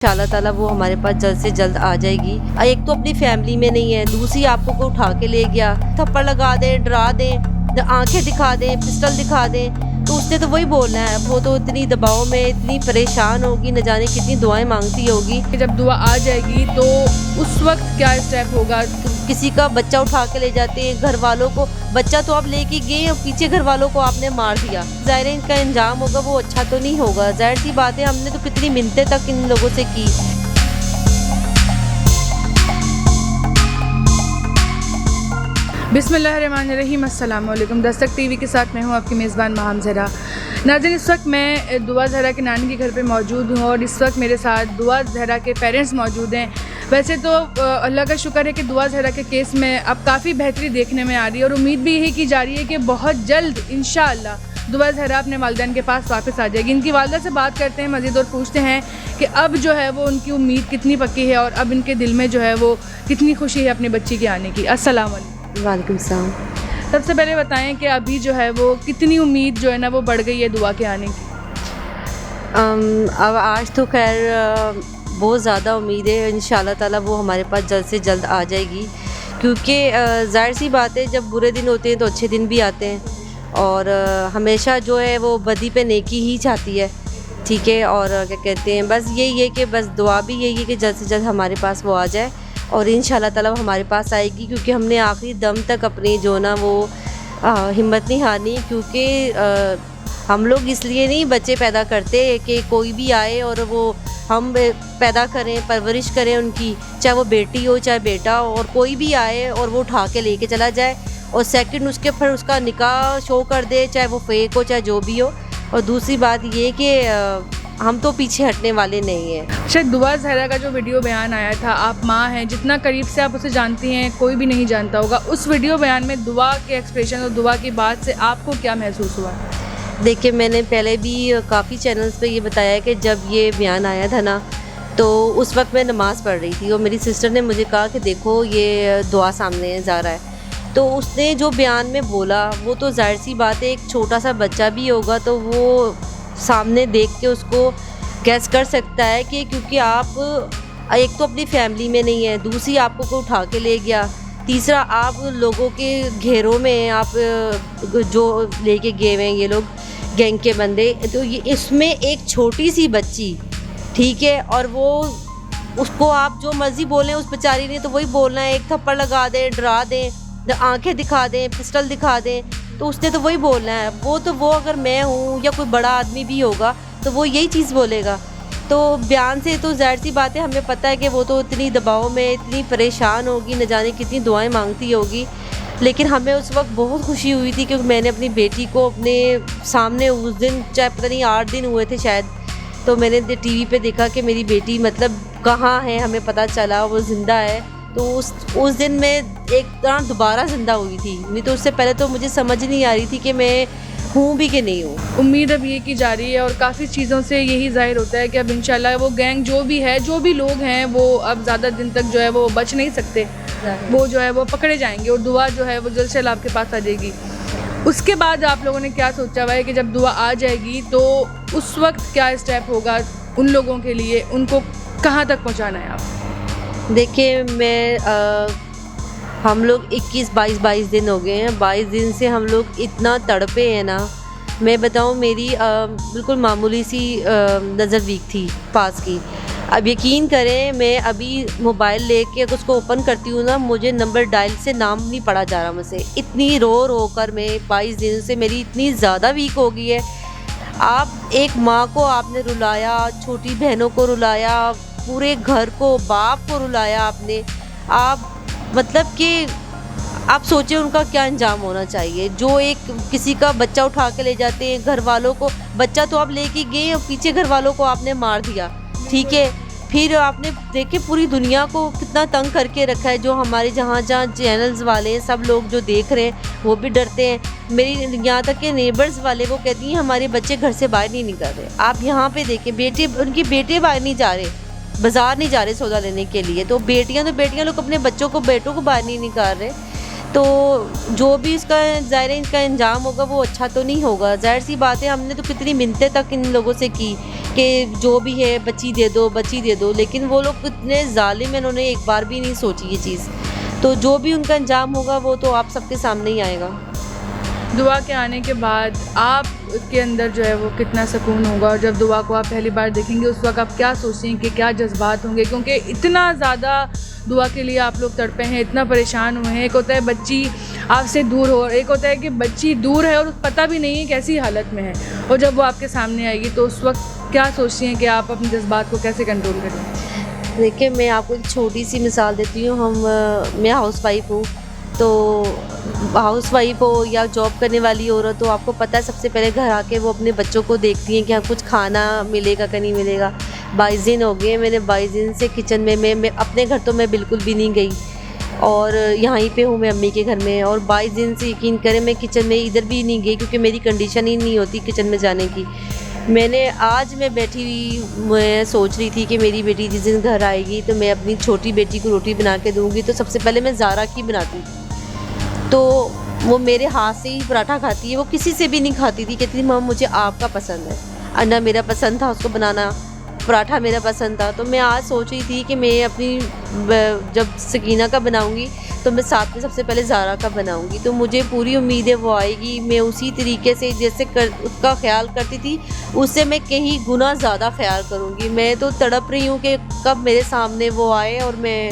इंशाल्लाह ताला वो हमारे पास जल्द से जल्द आ जाएगी। एक तो अपनी फैमिली में नहीं है, दूसरी आपको कोई उठा के ले गया, थप्पड़ लगा दे, डरा दे, आंखें दिखा दे, पिस्टल दिखा दे, तो उसने तो वही बोलना है। वो तो इतनी दबाव में, इतनी परेशान होगी, न जाने कितनी दुआएं मांगती होगी। जब दुआ आ जाएगी तो उस वक्त क्या स्टेप होगा? किसी का बच्चा उठा के ले जाते हैं, घर वालों को, बच्चा तो आप लेके गए और पीछे घर वालों को आपने मार दिया। ज़ाहिर है इनका अंजाम होगा वो अच्छा तो नहीं होगा। ज़ाहिर सी बात है, हमने तो कितनी मिन्नतें तक इन लोगों से की। बिस्मिल्लाहिर्रहमानिर्रहीम, अस्सलाम वालेकुम। दस्तक टीवी के साथ मैं हूँ आपकी मेज़बान माहम ज़हरा। नाज़रीन, इस वक्त मैं दुआ ज़हरा के नानी के घर पे मौजूद हूँ और इस वक्त मेरे साथ दुआ ज़हरा के पेरेंट्स मौजूद हैं। वैसे तो अल्लाह का शुक्र है कि दुआ ज़हरा के केस में अब काफ़ी बेहतरी देखने में आ रही है और उम्मीद भी यही की जा रही है कि बहुत जल्द इंशाअल्लाह दुआ ज़हरा अपने वालिदैन के पास वापस आ जाएगी। इनकी वालिदा से बात करते हैं मज़ीद और पूछते हैं कि अब जो है वो उनकी उम्मीद कितनी पक्की है और अब इनके दिल में जो है वो कितनी खुशी है अपनी बच्ची के आने की। अस्सलाम वालेकुम। वालेकुम सलाम। सबसे पहले बताएं कि अभी जो है वो कितनी उम्मीद जो है ना वो बढ़ गई है दुआ के आने की? अब आज तो खैर बहुत ज़्यादा उम्मीद है, इंशाल्लाह ताला वो हमारे पास जल्द से जल्द आ जाएगी। क्योंकि ज़ाहिर सी बात है, जब बुरे दिन होते हैं तो अच्छे दिन भी आते हैं और हमेशा जो है वो बदी पे नेकी ही चाहती है। ठीक है, और क्या कहते हैं, बस यही है कि बस दुआ भी यही है कि जल्द से जल्द हमारे पास वो आ जाए और इंशाल्लाह ताला वो हमारे पास आएगी। क्योंकि हमने आखिरी दम तक अपनी जो ना वो हिम्मत नहीं हारनी। क्योंकि हम लोग इसलिए नहीं बच्चे पैदा करते कि कोई भी आए और वो हम पैदा करें, परवरिश करें उनकी, चाहे वो बेटी हो चाहे बेटा हो, और कोई भी आए और वो उठा के लेके चला जाए और सेकंड उसके फिर उसका निकाह शो कर दे, चाहे वो फेक हो चाहे जो भी हो। और दूसरी बात ये कि हम तो पीछे हटने वाले नहीं हैं। शायद दुआ ज़हरा का जो वीडियो बयान आया था, आप माँ हैं, जितना करीब से आप उसे जानती हैं कोई भी नहीं जानता होगा, उस वीडियो बयान में दुआ के एक्सप्रेशन और दुआ की बात से आपको क्या महसूस हुआ? देखिए, मैंने पहले भी काफ़ी चैनल्स पे ये बताया कि जब ये बयान आया था ना, तो उस वक्त मैं नमाज़ पढ़ रही थी और मेरी सिस्टर ने मुझे कहा कि देखो ये दुआ सामने जा रहा है। तो उसने जो बयान में बोला वो तो ज़ाहिर सी बात है, एक छोटा सा बच्चा भी होगा तो वो सामने देख के उसको गैस कर सकता है कि, क्योंकि आप एक तो अपनी फैमिली में नहीं है, दूसरी आपको कोई उठा के ले गया, तीसरा आप लोगों के घेरों में आप जो लेके गए हुए हैं ये लोग गैंग के बंदे, तो ये इसमें एक छोटी सी बच्ची, ठीक है, और वो उसको आप जो मर्ज़ी बोलें, उस बेचारी ने तो वही बोलना है, एक थप्पड़ लगा दें, डरा दें, आंखें दिखा दें, पिस्टल दिखा दें, तो उसने तो वही बोलना है। वो अगर मैं हूँ या कोई बड़ा आदमी भी होगा तो वो यही चीज़ बोलेगा। तो बयान से तो ज़ाहिर सी बात है, हमें पता है कि वो तो इतनी दबाव में, इतनी परेशान होगी, न जाने कितनी दुआएं मांगती होगी। लेकिन हमें उस वक्त बहुत खुशी हुई थी कि मैंने अपनी बेटी को अपने सामने उस दिन, चाहे पता नहीं 8 दिन हुए थे शायद, तो मैंने टीवी पे देखा कि मेरी बेटी मतलब कहाँ है, हमें पता चला वो ज़िंदा है। तो उस दिन मैं एक तरह दोबारा ज़िंदा हुई थी। नहीं तो उससे पहले तो मुझे समझ नहीं आ रही थी कि मैं हूँ भी कि नहीं हूँ। उम्मीद अब ये की जा रही है और काफ़ी चीज़ों से यही ज़ाहिर होता है कि अब इंशाल्लाह वो गैंग जो भी है, जो भी लोग हैं, वो अब ज़्यादा दिन तक जो है वो बच नहीं सकते, वो जो है वो पकड़े जाएंगे और दुआ जो है वो जल्द से जल्द आपके पास आ जाएगी। उसके बाद आप लोगों ने क्या सोचा हुआ है कि जब दुआ आ जाएगी तो उस वक्त क्या स्टेप होगा उन लोगों के लिए, उनको कहाँ तक पहुँचाना है आप? देखिए, हम लोग 22 दिन हो गए हैं। 22 दिन से हम लोग इतना तड़पे हैं ना, मैं बताऊं, मेरी बिल्कुल मामूली सी नज़र वीक थी पास की। अब यकीन करें, मैं अभी मोबाइल लेके अगर उसको ओपन करती हूँ ना, मुझे नंबर डायल से नाम नहीं पड़ा जा रहा मुझसे। इतनी रो कर मैं 22 दिन से मेरी इतनी ज़्यादा वीक हो गई है। आप एक माँ को आपने रुलाया, छोटी बहनों को रुलाया, पूरे घर को, बाप को रुलाया आपने। आप मतलब कि आप सोचें उनका क्या अंजाम होना चाहिए, जो एक किसी का बच्चा उठा के ले जाते हैं, घर वालों को, बच्चा तो आप लेके गए और पीछे घर वालों को आपने मार दिया। ठीक है, फिर आपने देखे पूरी दुनिया को कितना तंग करके रखा है। जो हमारे जहाँ चैनल्स वाले हैं, सब लोग जो देख रहे हैं वो भी डरते हैं। मेरी यहाँ तक के नेबर्स वाले वो कहती हैं हमारे बच्चे घर से बाहर नहीं निकल रहे। आप यहाँ पे देखें, उनके बेटे बाहर नहीं जा रहे, बाज़ार नहीं जा रहे सौदा लेने के लिए, तो बेटियां लोग अपने बच्चों को, बेटों को बाहर नहीं निकाल रहे। तो जो भी इसका ज़ाहिर है इनका अंजाम होगा वो अच्छा तो नहीं होगा। ज़ाहिर सी बात है, हमने तो कितनी मिन्नतें तक इन लोगों से की कि जो भी है बच्ची दे दो, बच्ची दे दो, लेकिन वो लोग कितने ज़ालिम हैं, उन्होंने एक बार भी नहीं सोची ये चीज़। तो जो भी उनका अंजाम होगा वो तो आप सबके सामने ही आएगा। दुआ के आने के बाद आप के अंदर जो है वो कितना सुकून होगा, और जब दुआ को आप पहली बार देखेंगे उस वक्त आप क्या सोचेंगे, क्या जज्बात होंगे, क्योंकि इतना ज़्यादा दुआ के लिए आप लोग तड़पे हैं, इतना परेशान हुए हैं। एक होता है बच्ची आपसे दूर हो, और एक होता है कि बच्ची दूर है और पता भी नहीं है कैसी हालत में है, और जब वो आपके सामने आएगी तो उस वक्त क्या सोचती हैं कि आप अपने जज्बात को कैसे कंट्रोल करें? देखिए, मैं आपको एक छोटी सी मिसाल देती हूँ। मैं हाउस वाइफ हूँ, तो हाउस वाइफ हो या जॉब करने वाली औरत हो, आपको पता है सबसे पहले घर आके वो अपने बच्चों को देखती हैं कि हाँ कुछ खाना मिलेगा कि नहीं मिलेगा। 22 दिन हो गए, मैंने 22 दिन से किचन में मैं अपने घर तो मैं बिल्कुल भी नहीं गई, और यहाँ पे हूँ मैं अम्मी के घर में, और 22 दिन से यकीन करें मैं किचन में इधर भी नहीं गई, क्योंकि मेरी कंडीशन ही नहीं होती किचन में जाने की। आज मैं बैठी हुई, मैं सोच रही थी कि मेरी बेटी जिस दिन घर आएगी तो मैं अपनी छोटी बेटी को रोटी बना के दूँगी, तो सबसे पहले मैं ज़ारा की बनाती थी। तो वो मेरे हाथ से ही पराठा खाती है, वो किसी से भी नहीं खाती थी। कहती थी मम्मा मुझे आपका पसंद है, अंडा मेरा पसंद था उसको बनाना, पराठा मेरा पसंद था। तो मैं आज सोच रही थी कि मैं अपनी जब सकीना का बनाऊंगी तो मैं साथ में सबसे पहले ज़ारा का बनाऊंगी। तो मुझे पूरी उम्मीद है वो आएगी, मैं उसी तरीके से जैसे उसका ख्याल करती थी उससे मैं कहीं गुना ज़्यादा ख्याल करूँगी। मैं तो तड़प रही हूँ कि कब मेरे सामने वो आए और मैं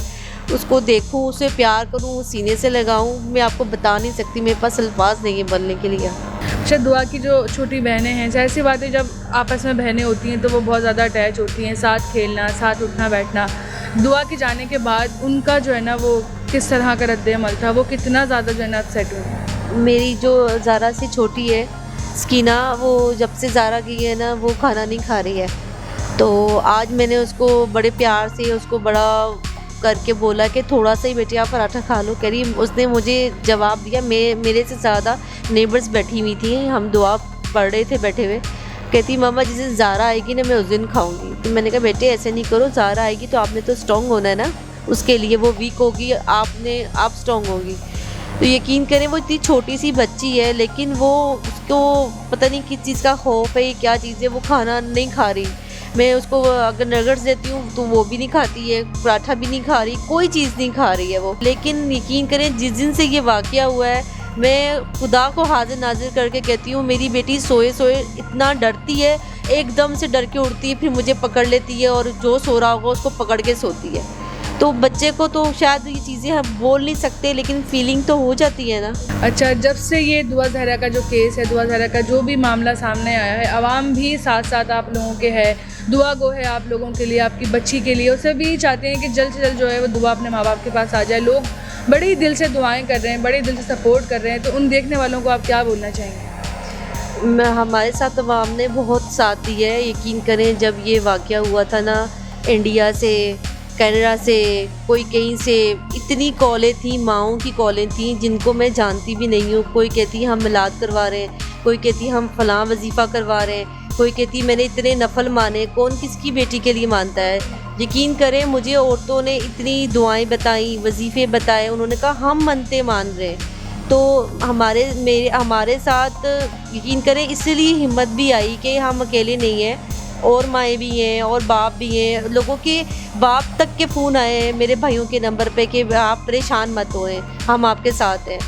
उसको देखूं, उसे प्यार करूं, सीने से लगाऊं। मैं आपको बता नहीं सकती, मेरे पास अल्फाज नहीं है बोलने के लिए। अच्छा, दुआ की जो छोटी बहनें हैं, जाहिर सी बात है जब आपस में बहनें होती हैं तो वो बहुत ज़्यादा अटैच होती हैं, साथ खेलना, साथ उठना बैठना। दुआ के जाने के बाद उनका जो है ना वो किस तरह का रद्द-ए-अमल था, वो कितना ज़्यादा जो है ना अपसेट हुई? मेरी जो ज़ारा से छोटी है सकीना, वो जब से ज़ारा की है ना वो खाना नहीं खा रही है। तो आज मैंने उसको बड़े प्यार से उसको बड़ा करके बोला कि थोड़ा सा ही बेटी आप पराठा खा लो। कह रही, उसने मुझे जवाब दिया, मेरे से ज़्यादा नेबर्स बैठी हुई थी, हम दुआ पढ़ रहे थे बैठे हुए। कहती मम्मा जिस दिन ज़ारा आएगी ना मैं उस दिन खाऊंगी। तो मैंने कहा बेटे ऐसे नहीं करो, ज़ारा आएगी तो आपने तो स्ट्रॉन्ग होना है ना, उसके लिए वो वीक होगी, आप स्ट्रॉन्ग होगी। तो यकीन करें वो इतनी छोटी सी बच्ची है, लेकिन वो उसको पता नहीं किस चीज़ का खौफ है, क्या चीज़ है, वो खाना नहीं खा रही। मैं उसको अगर नगर्स देती हूँ तो वो भी नहीं खाती है, पराठा भी नहीं खा रही, कोई चीज़ नहीं खा रही है वो। लेकिन यकीन करें जिस दिन से ये वाक़या हुआ है, मैं खुदा को हाजिर नाजिर करके कहती हूँ मेरी बेटी सोए सोए इतना डरती है, एकदम से डर के उठती है, फिर मुझे पकड़ लेती है और जो सो रहा होगा उसको पकड़ के सोती है। तो बच्चे को तो शायद ये चीज़ें हम बोल नहीं सकते, लेकिन फीलिंग तो हो जाती है ना। अच्छा, जब से ये दुआ ज़हरा का जो केस है, दुआ ज़हरा का जो भी मामला सामने आया है, आवाम भी साथ साथ आप लोगों के है, दुआ गो है आप लोगों के लिए, आपकी बच्ची के लिए। और सभी चाहते हैं कि जल्द से जल्द जो है वो दुआ अपने माँ बाप के पास आ जाए। लोग बड़े ही दिल से दुआएं कर रहे हैं, बड़े दिल से सपोर्ट कर रहे हैं, तो उन देखने वालों को आप क्या बोलना चाहेंगे? हमारे साथ अवाम ने बहुत साथ दिया है। यकीन करें जब ये वाक़या हुआ था ना, इंडिया से, कनाडा से, कोई कहीं से, इतनी कॉलें थी, माँओं की कॉलें थी जिनको मैं जानती भी नहीं हूँ। कोई कहती हम मिलाद करवा रहे हैं, कोई कहती हम फ़लाँ वजीफ़ा करवा रहे हैं, कोई कहती मैंने इतने नफल माने। कौन किसकी बेटी के लिए मानता है? यकीन करें मुझे औरतों ने इतनी दुआएं बताई, वजीफ़े बताए, उन्होंने कहा हम मनते मान रहे हैं। तो हमारे साथ यकीन करें इसलिए हिम्मत भी आई कि हम अकेले नहीं हैं, और माएँ भी हैं और बाप भी हैं। लोगों के बाप तक के फ़ोन आए हैं मेरे भाइयों के नंबर पे कि आप परेशान मत होएं, हम आपके साथ हैं।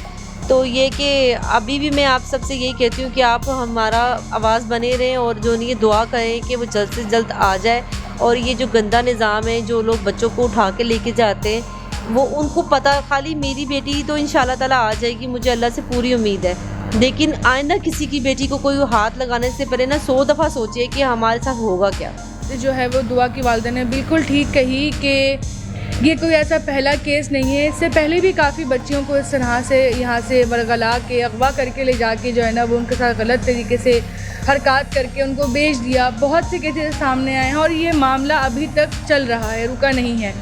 तो ये कि अभी भी मैं आप सबसे यही कहती हूँ कि आप हमारा आवाज़ बने रहें, और जो नहीं दुआ करें कि वो जल्द से जल्द आ जाए। और ये जो गंदा निज़ाम है, जो लोग बच्चों को उठा के लेके जाते हैं, वो उनको पता, खाली मेरी बेटी तो इंशाल्लाह ताला आ जाएगी, मुझे अल्लाह से पूरी उम्मीद है। लेकिन आइंदा किसी की बेटी को कोई हाथ लगाने से पहले ना 100 दफ़ा सोचिए कि हमारे साथ होगा क्या। जो है वो दुआ की वालिदा ने बिल्कुल ठीक कही कि ये कोई ऐसा पहला केस नहीं है। इससे पहले भी काफ़ी बच्चियों को इस तरह से यहाँ से वरगला के अगवा करके ले जाके जो है ना वो उनके साथ गलत तरीके से हरकत करके उनको बेच दिया। बहुत से केसेस सामने आए हैं और ये मामला अभी तक चल रहा है, रुका नहीं है।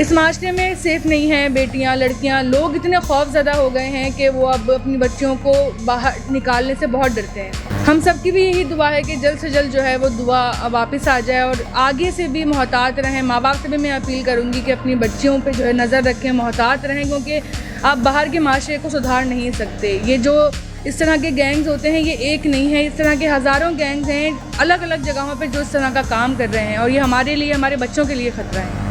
इस माशरे में सेफ़ नहीं हैं बेटियां, लड़कियां। लोग इतने खौफज़दा हो गए हैं कि वो अब अपनी बच्चियों को बाहर निकालने से बहुत डरते हैं। हम सबकी भी यही दुआ है कि जल्द से जल्द जो है वो दुआ वापस आ जाए, और आगे से भी मोहतात रहें। माँ बाप से भी मैं अपील करूँगी कि अपनी बच्चियों पे जो है नज़र रखें, मोहतात रहें, क्योंकि आप बाहर के माशरे को सुधार नहीं सकते। ये जो इस तरह के गैंग्स होते हैं ये एक नहीं है, इस तरह के हज़ारों गैंग्स हैं अलग अलग जगहों पे जो इस तरह का काम कर रहे हैं, और ये हमारे लिए, हमारे बच्चों के लिए ख़तरा है।